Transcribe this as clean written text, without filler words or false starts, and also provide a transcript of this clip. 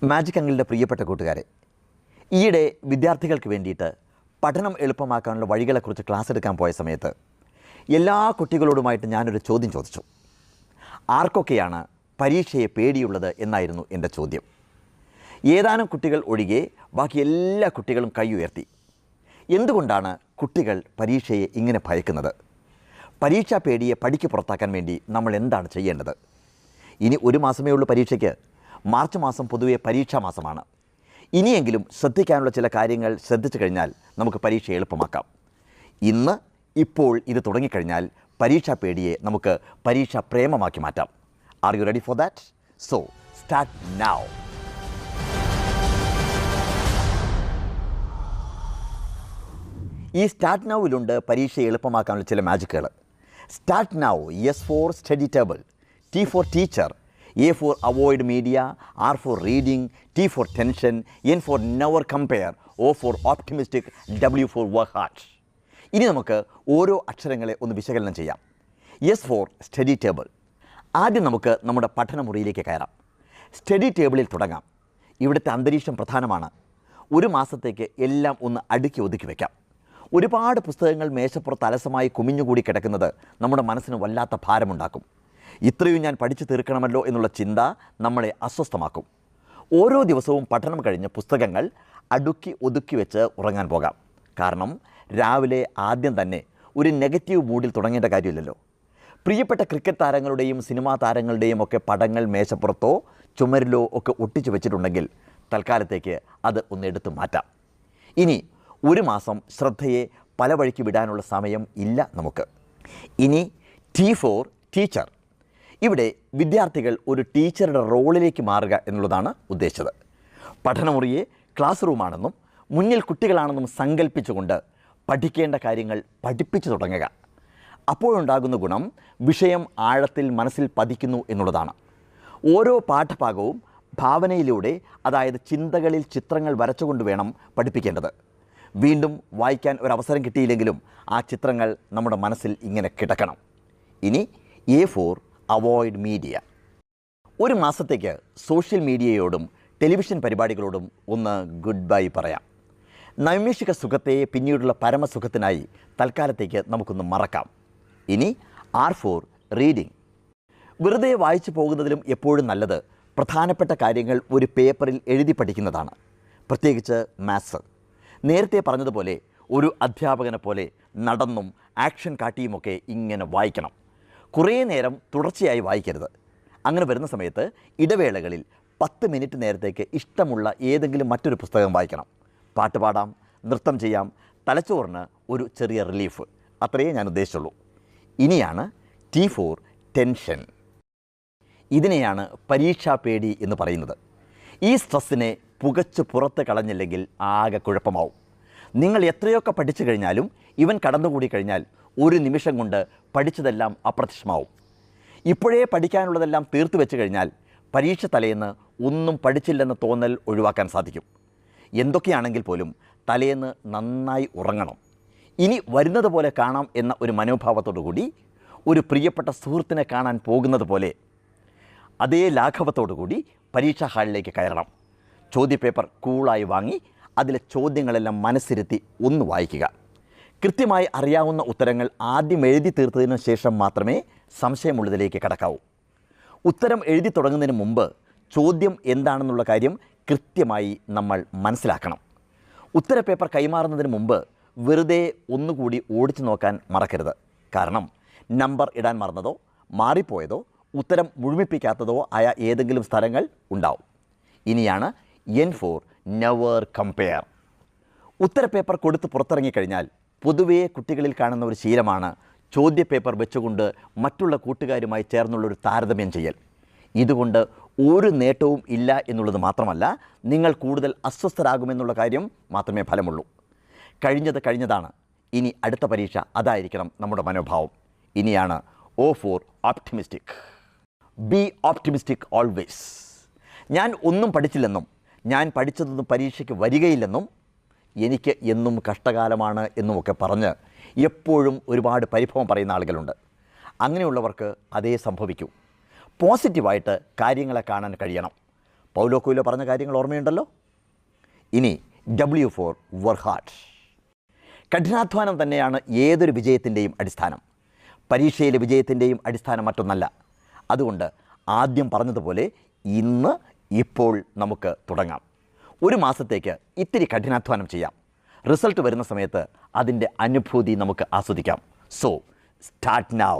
Magic അങ്കിളിൻ്റെ പ്രിയപ്പെട്ട കൂട്ടുകാരെ, ഈയിടെ വിദ്യാർത്ഥികൾക്ക് വേണ്ടിയിട്ട് പഠനം എളുപ്പമാക്കാനുള്ള വഴികളെക്കുറിച്ച് ക്ലാസ് എടുക്കാൻ പോയ സമയത്ത് എല്ലാ കുട്ടികളോടുമായിട്ട് ഞാനൊരു ചോദ്യം ചോദിച്ചു. ആർക്കൊക്കെയാണ് പരീക്ഷയെ പേടിയുള്ളത് എന്നായിരുന്നു എൻ്റെ ചോദ്യം. ഏതാനും കുട്ടികൾ ഒഴികെ ബാക്കി എല്ലാ കുട്ടികളും കൈ ഉയർത്തി. എന്തുകൊണ്ടാണ് കുട്ടികൾ പരീക്ഷയെ ഇങ്ങനെ ഭയക്കുന്നത്? പരീക്ഷാ പേടിയെ പടിക്ക് പുറത്താക്കാൻ വേണ്ടി നമ്മൾ എന്താണ് ചെയ്യേണ്ടത്? ഇനി ഒരു മാസമേ ഉള്ളൂ പരീക്ഷയ്ക്ക്. മാർച്ച് മാസം പൊതുവെ പരീക്ഷാ മാസമാണ്. ഇനിയെങ്കിലും ശ്രദ്ധിക്കാനുള്ള ചില കാര്യങ്ങൾ ശ്രദ്ധിച്ചു കഴിഞ്ഞാൽ നമുക്ക് പരീക്ഷ എളുപ്പമാക്കാം. ഇപ്പോൾ ഇത് തുടങ്ങിക്കഴിഞ്ഞാൽ പരീക്ഷാ പേടിയെ നമുക്ക് പരീക്ഷാ പ്രേമമാക്കി മാറ്റാം. Are you ready for that? So start now. ഈ സ്റ്റാർട്ട് നൗവിലുണ്ട് പരീക്ഷ എളുപ്പമാക്കാനുള്ള ചില മാജിക്കുകൾ. Start now. S for study table, T for teacher, A for avoid media, R for reading, T for tension, N for never compare, O for optimistic, W for work hard. ഇനി നമുക്ക് ഓരോ അക്ഷരങ്ങളെ ഒന്ന് വിശകലനം ചെയ്യാം. S for study table. ആദ്യം നമുക്ക് നമ്മുടെ പഠനമുറിയിലേക്ക് കയറാം. സ്റ്റഡി ടേബിളിൽ തുടങ്ങാം. ഇവിടുത്തെ അന്തരീക്ഷം പ്രധാനമാണ്. ഒരു മാസത്തേക്ക് എല്ലാം ഒന്ന് അടുക്കി ഒതുക്കി വയ്ക്കാം. ഒരുപാട് പുസ്തകങ്ങൾ മേശപ്പുറത്ത് അലസമായി കുമിഞ്ഞുകൂടി കിടക്കുന്നത് നമ്മുടെ മനസ്സിന് വല്ലാത്ത ഭാരമുണ്ടാക്കും. ഇത്രയും ഞാൻ പഠിച്ചു തീർക്കണമല്ലോ എന്നുള്ള ചിന്ത നമ്മളെ അസ്വസ്ഥമാക്കും. ഓരോ ദിവസവും പഠനം കഴിഞ്ഞ് പുസ്തകങ്ങൾ അടുക്കി ഒതുക്കി വെച്ച് ഉറങ്ങാൻ പോകാം. കാരണം രാവിലെ ആദ്യം തന്നെ ഒരു നെഗറ്റീവ് മൂഡിൽ തുടങ്ങേണ്ട കാര്യമില്ലല്ലോ. പ്രിയപ്പെട്ട ക്രിക്കറ്റ് താരങ്ങളുടെയും സിനിമാ താരങ്ങളുടെയും ഒക്കെ പടങ്ങൾ മേശപ്പുറത്തോ ചുമരിലോ ഒക്കെ ഒട്ടിച്ചു വെച്ചിട്ടുണ്ടെങ്കിൽ തൽക്കാലത്തേക്ക് അത് ഒന്ന് എടുത്തു മാറ്റാം. ഇനി ഒരു മാസം ശ്രദ്ധയെ പല വഴിക്ക് വിടാനുള്ള സമയം ഇല്ല നമുക്ക്. ഇനി ടി ഫോർ ടീച്ചർ. ഇവിടെ വിദ്യാർത്ഥികൾ ഒരു ടീച്ചറുടെ റോളിലേക്ക് മാറുക എന്നുള്ളതാണ് ഉദ്ദേശിച്ചത്. പഠനമുറിയെ ക്ലാസ് റൂമാണെന്നും മുന്നിൽ കുട്ടികളാണെന്നും സങ്കല്പിച്ചുകൊണ്ട് പഠിക്കേണ്ട കാര്യങ്ങൾ പഠിപ്പിച്ചു തുടങ്ങുക. അപ്പോഴുണ്ടാകുന്ന ഗുണം വിഷയം ആഴത്തിൽ മനസ്സിൽ പതിക്കുന്നു എന്നുള്ളതാണ്. ഓരോ പാഠഭാഗവും ഭാവനയിലൂടെ, അതായത് ചിന്തകളിൽ ചിത്രങ്ങൾ വരച്ചുകൊണ്ട് വേണം പഠിപ്പിക്കേണ്ടത്. വീണ്ടും വായിക്കാൻ ഒരവസരം കിട്ടിയില്ലെങ്കിലും ആ ചിത്രങ്ങൾ നമ്മുടെ മനസ്സിൽ ഇങ്ങനെ കിടക്കണം. ഇനി എ ഫോർ അവോയ്ഡ് മീഡിയ. ഒരു മാസത്തേക്ക് സോഷ്യൽ മീഡിയയോടും ടെലിവിഷൻ പരിപാടികളോടും ഒന്ന് ഗുഡ് ബൈ പറയാം. നൈമിഷിക സുഖത്തെ പിന്നീടുള്ള പരമസുഖത്തിനായി തൽക്കാലത്തേക്ക് നമുക്കൊന്ന് മറക്കാം. ഇനി ആർ ഫോർ റീഡിംഗ്. വെറുതെ വായിച്ചു പോകുന്നതിലും എപ്പോഴും നല്ലത് പ്രധാനപ്പെട്ട കാര്യങ്ങൾ ഒരു പേപ്പറിൽ എഴുതി പഠിക്കുന്നതാണ്. പ്രത്യേകിച്ച് മാത്സ്. നേരത്തെ പറഞ്ഞതുപോലെ ഒരു അധ്യാപകനെ പോലെ നടന്നും ആക്ഷൻ കാട്ടിയുമൊക്കെ ഇങ്ങനെ വായിക്കണം. കുറേ നേരം തുടർച്ചയായി വായിക്കരുത്. അങ്ങനെ വരുന്ന സമയത്ത് ഇടവേളകളിൽ 10 മിനിറ്റ് നേരത്തേക്ക് ഇഷ്ടമുള്ള ഏതെങ്കിലും മറ്റൊരു പുസ്തകം വായിക്കണം. പാട്ട് പാടാം, നൃത്തം ചെയ്യാം, തലച്ചോറിന് ഒരു ചെറിയ റിലീഫ്. അത്രയേ ഞാൻ ഉദ്ദേശിച്ചുള്ളൂ. ഇനിയാണ് ടി ഫോർ ടെൻഷൻ. ഇതിനെയാണ് പരീക്ഷാ പേടി എന്ന് പറയുന്നത്. ഈ സ്ട്രെസ്സിനെ പുകച്ച് പുറത്ത് കളഞ്ഞില്ലെങ്കിൽ ആകെ കുഴപ്പമാവും. നിങ്ങൾ എത്രയൊക്കെ പഠിച്ചു കഴിഞ്ഞാലും ഇവൻ കടന്നുകൂടി കഴിഞ്ഞാൽ ഒരു നിമിഷം കൊണ്ട് പഠിച്ചതെല്ലാം അപ്രത്യക്ഷമാവും. ഇപ്പോഴേ പഠിക്കാനുള്ളതെല്ലാം തീർത്തു വെച്ച് കഴിഞ്ഞാൽ പരീക്ഷ തലേന്ന് ഒന്നും പഠിച്ചില്ലെന്ന് തോന്നൽ ഒഴിവാക്കാൻ സാധിക്കും. എന്തൊക്കെയാണെങ്കിൽ പോലും തലേന്ന് നന്നായി ഉറങ്ങണം. ഇനി വരുന്നത് പോലെ കാണാം എന്ന ഒരു മനോഭാവത്തോടു കൂടി ഒരു പ്രിയപ്പെട്ട സുഹൃത്തിനെ കാണാൻ പോകുന്നത് പോലെ അതേ ലാഘവത്തോടു കൂടി പരീക്ഷാ ഹാളിലേക്ക് കയറണം. ചോദ്യപേപ്പർ കൂളായി വാങ്ങി അതിലെ ചോദ്യങ്ങളെല്ലാം മനസ്സിരുത്തി ഒന്ന് വായിക്കുക. കൃത്യമായി അറിയാവുന്ന ഉത്തരങ്ങൾ ആദ്യം എഴുതി തീർത്തതിനു ശേഷം മാത്രമേ സംശയമുള്ളതിലേക്ക് കടക്കാവൂ. ഉത്തരം എഴുതി തുടങ്ങുന്നതിന് മുമ്പ് ചോദ്യം എന്താണെന്നുള്ള കാര്യം കൃത്യമായി നമ്മൾ മനസ്സിലാക്കണം. ഉത്തരപേപ്പർ കൈമാറുന്നതിന് മുമ്പ് വെറുതെ ഒന്നുകൂടി ഓടിച്ചു നോക്കാൻ മറക്കരുത്. കാരണം നമ്പർ ഇടാൻ മറന്നതോ മാറിപ്പോയതോ ഉത്തരം മുഴുമിപ്പിക്കാത്തതോ ആയ ഏതെങ്കിലും സ്ഥലങ്ങൾ ഉണ്ടാവും. ഇനിയാണ് എൻ ഫോർ നെവർ കമ്പയർ. ഉത്തരപേപ്പർ കൊടുത്ത് പുറത്തിറങ്ങിക്കഴിഞ്ഞാൽ പൊതുവേ കുട്ടികളിൽ കാണുന്ന ഒരു ശീലമാണ് ചോദ്യപേപ്പർ വെച്ചുകൊണ്ട് മറ്റുള്ള കൂട്ടുകാരുമായി ചേർന്നുള്ളൊരു താരതമ്യം ചെയ്യൽ. ഇതുകൊണ്ട് ഒരു നേട്ടവും ഇല്ല എന്നുള്ളത് മാത്രമല്ല, നിങ്ങൾ കൂടുതൽ അസ്വസ്ഥരാകുമെന്നുള്ള കാര്യം മാത്രമേ ഫലമുള്ളൂ. കഴിഞ്ഞത് കഴിഞ്ഞതാണ്. ഇനി അടുത്ത പരീക്ഷ അതായിരിക്കണം നമ്മുടെ മനോഭാവം. ഇനിയാണ് O for optimistic. Be optimistic always. ഞാൻ ഒന്നും പഠിച്ചില്ലെന്നും ഞാൻ പഠിച്ചതൊന്നും പരീക്ഷയ്ക്ക് വരികയില്ലെന്നും എനിക്ക് എന്നും കഷ്ടകാലമാണ് എന്നുമൊക്കെ പറഞ്ഞ് എപ്പോഴും ഒരുപാട് പരിഭവം പറയുന്ന ആളുകളുണ്ട്. അങ്ങനെയുള്ളവർക്ക് അതേ സംഭവിക്കൂ. പോസിറ്റീവായിട്ട് കാര്യങ്ങളെ കാണാൻ കഴിയണം. പൗലോ കൊയ്ലോ പറഞ്ഞ കാര്യങ്ങൾ ഓർമ്മയുണ്ടല്ലോ. ഇനി W ഫോർ വർക്ക് ഹാർഡ്. കഠിനാധ്വാനം തന്നെയാണ് ഏതൊരു വിജയത്തിൻ്റെയും അടിസ്ഥാനം. പരീക്ഷയിലെ വിജയത്തിൻ്റെയും അടിസ്ഥാനം മറ്റൊന്നല്ല. അതുകൊണ്ട് ആദ്യം പറഞ്ഞതുപോലെ ഇന്ന് ഇപ്പോൾ നമുക്ക് തുടങ്ങാം. ഒരു മാസത്തേക്ക് ഇത്തിരി കഠിനാധ്വാനം ചെയ്യാം. റിസൾട്ട് വരുന്ന സമയത്ത് അതിൻ്റെ അനുഭൂതി നമുക്ക് ആസ്വദിക്കാം. So start now.